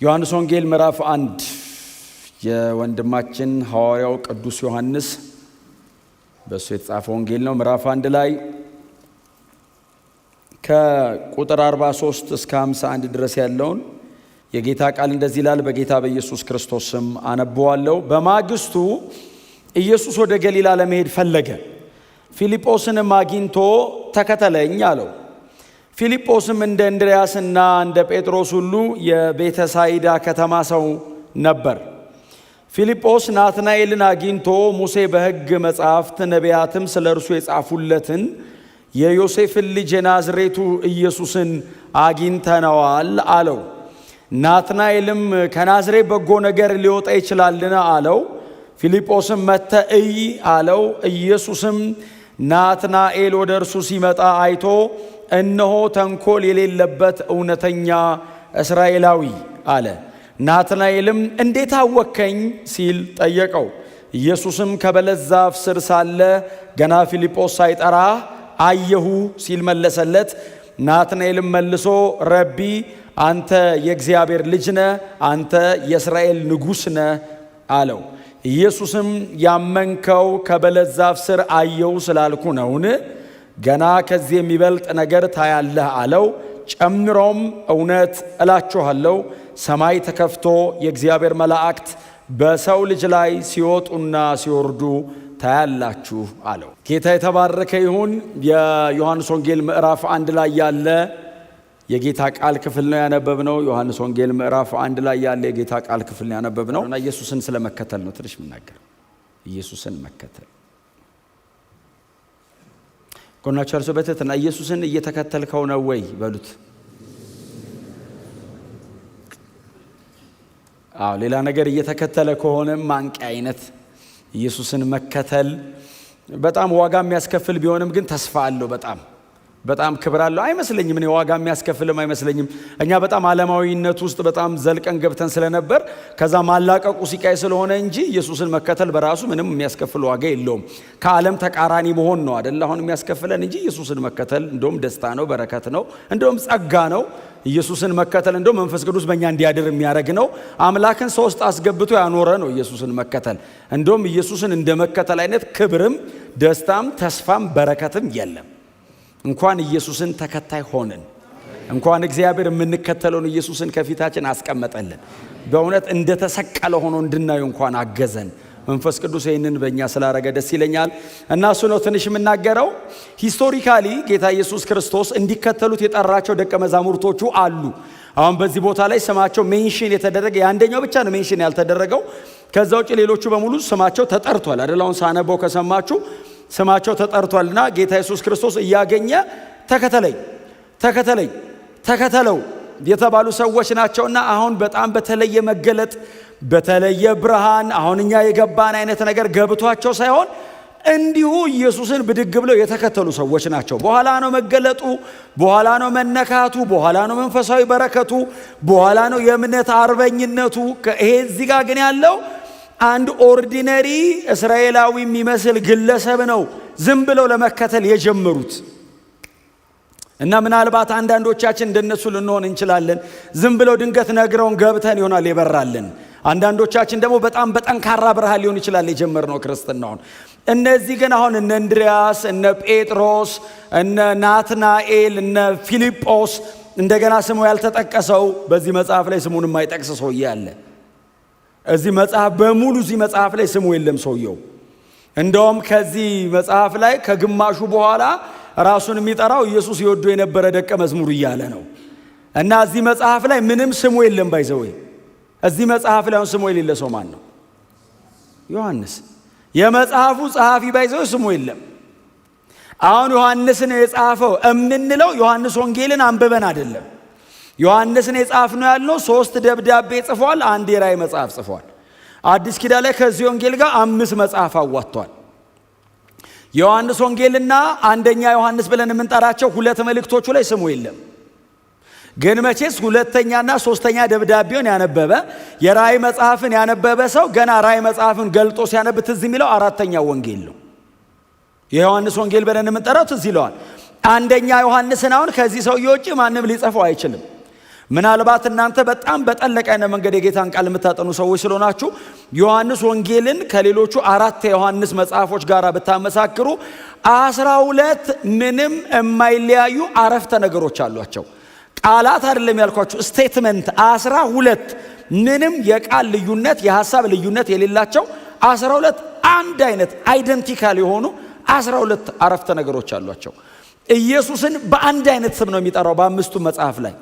ዮሐንስ ወንጌል ምዕራፍ 1 የወንድማችን ሐዋርያው ቅዱስ ዮሐንስ በሱ የተጻፈው ወንጌል ነው። ምዕራፍ 1 ላይ ከቁጥር 43 እስከ 51 ድረስ ያለውን የጌታ ቃል እንደዚህ ይላል። በጌታ በኢየሱስ ክርስቶስ ስም አነበዋለሁ። በማግስቱ ኢየሱስ ወደ ገሊላ ለመሄድ ፈለገ። ፊልጶስንም አግኝቶ ተከተለኝ አለው። ፊልጶስም እንደ እንድርያስና እንደ ጴጥሮስ ሁሉ የቤተሳይዳ ከተማ ሰው ነበር። ፊልጶስ ናትናኤልን አግኝቶ ሙሴ በሕግ መጻሕፍት ነቢያትም ስለ እርሱ የጻፉለትን የዮሴፍን ልጅ የናዝሬቱ ኢየሱስን አግኝተነዋል አለው። ናትናኤልም ከናዝሬት በጎ ነገር ሊወጣ ይችላልን አለው። ፊልጶስም መጥተህ እይ አለው። ኢየሱስም ናትናኤል ወደ እርሱ ሲመጣ አይቶ እነሆ ተንኮል የሌለበት እውነተኛ እስራኤላዊ አለ። ናትናኤልም እንዴት አወከኝ ሲል ጠየቀው። ኢየሱስም ከበለስ ዛፍ ስር ሳለ ገና ፊልጶስ ሳይጠራ አየሁ ሲል መለሰለት። ናትናኤልም መልሶ ረቢ አንተ የእግዚአብሔር ልጅ ነህ፣ አንተ የእስራኤል ንጉሥ ነህ አለው። ኢየሱስም ያመንከው ከበለስ ዛፍ ስር አየሁ ስላልኩ ነውን? ገና ከዚህ የሚበልጥ ነገር ታያለህ አለው። ጨምሮም እውነት እላችኋለሁ ሰማይ ተከፍቶ የእግዚአብሔር መላእክት በሰው ልጅ ላይ ሲወጡና ሲወርዱ ታያላችሁ አለው። ጌታ የተባረከ ይሁን። የዮሐንስ ወንጌል ምዕራፍ 1 ላይ ያለ የጌታ ቃል ክፍል ነው ያነበብነው። ዮሐንስ ወንጌል ምዕራፍ 1 ላይ ያለ የጌታ ቃል ክፍል ነው ያነበብነው እና ኢየሱስን ስለመከተል ነው ትንሽ የምናገረው። ኢየሱስን መከተል ጎናችሁ ያለው በትህትና ኢየሱስን እየተከተልከው ነው ወይ በሉት። ሌላ ነገር እየተከተለ ከሆነ ማንቂያ አይነት ኢየሱስን መከተል በጣም ዋጋ የሚያስከፍል ቢሆንም ግን ተስፋ አለው። በጣም ክብር አለው አይመስለኝም። እኔ ዋጋ የሚያስከፍልም አይመስለኝም። እኛ በጣም ዓለማዊነት ውስጥ በጣም ዘልቀን ገብተን ስለነበር ከዛ ማላቀቁ ሲቃይ ስለሆነ እንጂ ኢየሱስን መከተል በራሱ ምንም የሚያስከፍል ዋጋ የለውም። ከዓለም ተቃራኒ መሆን ነው አይደል አሁን የሚያስከፍለን እንጂ ኢየሱስን መከተል እንደውም ደስታ ነው፣ በረከት ነው፣ እንደውም ጸጋ ነው። ኢየሱስን መከተል እንደውም መንፈስ ቅዱስ በእኛ እንዲያድር የሚያደርግ ነው። አምላክን ሰው ውስጥ አስገብቶ ያኖረ ነው ኢየሱስን መከተል። እንደውም ኢየሱስን እንደ መከተል አይነት ክብርም ደስታም ተስፋም በረከትም የለም። እንኳን ኢየሱስን ተከታይ ሆነን እንኳን እግዚአብሔር የምንከተለውን ኢየሱስን ከፊታችን አስቀመጠልን። በእውነት እንደተሰቀለ ሆኖ እንድናየው እንኳን አገዘን። መንፈስ ቅዱስ ይህንን በእኛ ስላረገ ደስ ይለኛል እና እሱ ነው ትንሽ የምናገረው። ሂስቶሪካሊ ጌታ ኢየሱስ ክርስቶስ እንዲከተሉት የጠራቸው ደቀ መዛሙርቶቹ አሉ። አሁን በዚህ ቦታ ላይ ስማቸው ሜንሽን የተደረገ የአንደኛው ብቻ ነው ሜንሽን ያልተደረገው። ከዛ ውጭ ሌሎቹ በሙሉ ስማቸው ተጠርቷል አይደል? አሁን ሳነበው ከሰማችሁ ስማቸው ተጠርቷልና ጌታ ኢየሱስ ክርስቶስ እያገኘ ተከተለው የተባሉ ሰዎች ናቸውና አሁን በጣም በተለየ መገለጥ በተለየ ብርሃን አሁን እኛ የገባን አይነት ነገር ገብቷቸው ሳይሆን እንዲሁ ኢየሱስን ብድግ ብለው የተከተሉ ሰዎች ናቸው። በኋላ ነው መገለጡ፣ በኋላ ነው መነካቱ፣ በኋላ ነው መንፈሳዊ በረከቱ፣ በኋላ ነው የእምነት አርበኝነቱ። ይሄ እዚህ ጋር ግን ያለው አንድ ኦርዲነሪ እስራኤላዊ የሚመስል ግለሰብ ነው ዝም ብለው ለመከተል የጀመሩት እና ምናልባት አንዳንዶቻችን እንደነሱ ልንሆን እንችላለን። ዝም ብለው ድንገት ነግረውን ገብተን ይሆናል የበራልን። አንዳንዶቻችን ደግሞ በጣም በጠንካራ ብርሃን ሊሆን ይችላል የጀመርነው ክርስትናውን። እነዚህ ግን አሁን እነ እንድርያስ፣ እነ ጴጥሮስ፣ እነ ናትናኤል፣ እነ ፊልጶስ እንደገና ስሙ ያልተጠቀሰው በዚህ መጽሐፍ ላይ ስሙን የማይጠቅስ ሰውዬ አለ። እዚህ መጽሐፍ በሙሉ እዚህ መጽሐፍ ላይ ስሙ የለም ሰውየው። እንደውም ከዚህ መጽሐፍ ላይ ከግማሹ በኋላ ራሱን የሚጠራው ኢየሱስ ይወዱ የነበረ ደቀ መዝሙር እያለ ነው እና እዚህ መጽሐፍ ላይ ምንም ስሙ የለም። ባይዘው እዚህ መጽሐፍ ላይ ስሙ የሌለ ሰው ማን ነው? ዮሐንስ። የመጽሐፉ ጸሐፊ ባይዘው ስሙ የለም። አሁን ዮሐንስን የጻፈው እምንለው ዮሐንስ ወንጌልን አንብበን አይደለም። ዮሐንስን የጻፍነው ያልነው 3 ደብዳቤ ጽፏል፣ 1 የራእይ መጽሐፍ ጽፏል። አዲስ ኪዳን ላይ ከዚህ ወንጌል ጋር 5 መጽሐፍ አዋጥቷል። ዮሐንስ ወንጌልና አንደኛ ዮሐንስ ብለን የምንጠራቸው 2 መልእክቶቹ ላይ ስሙ የለም። ግን መቼስ 2ኛና 3ኛ ደብዳቤውን ያነበበ የራእይ መጽሐፍን ያነበበ ሰው ገና ራእይ መጽሐፍን ገልጦ ሲያነብ ትዝ የሚለው 4ኛው ወንጌል ነው። የዮሐንስ ወንጌል ብለን የምንጠራው ትዝ ይለዋል። አንደኛ ዮሐንስን አሁን ከዚህ ሰውዬ ውጪ ማንም ሊጽፈው አይችልም። ምናልባት እናንተ በጣም በጠለቀ አይነት መንገድ የጌታን ቃል የምታጠኑ ሰዎች ስለሆናችሁ ዮሐንስ ወንጌልን ከሌሎቹ 4 የዮሐንስ መጽሐፎች ጋር ብታመሳክሩ 12 ምንም የማይለያዩ አረፍተ ነገሮች አሏቸው። ቃላት አይደለም ያልኳችሁ፣ ስቴትመንት 12 ምንም የቃል ልዩነት የሐሳብ ልዩነት የሌላቸው 12 አንድ አይነት አይደንቲካል የሆኑ 12 አረፍተ ነገሮች አሏቸው። ኢየሱስን በአንድ አይነት ስም ነው የሚጠራው በአምስቱ መጽሐፍ ላይ።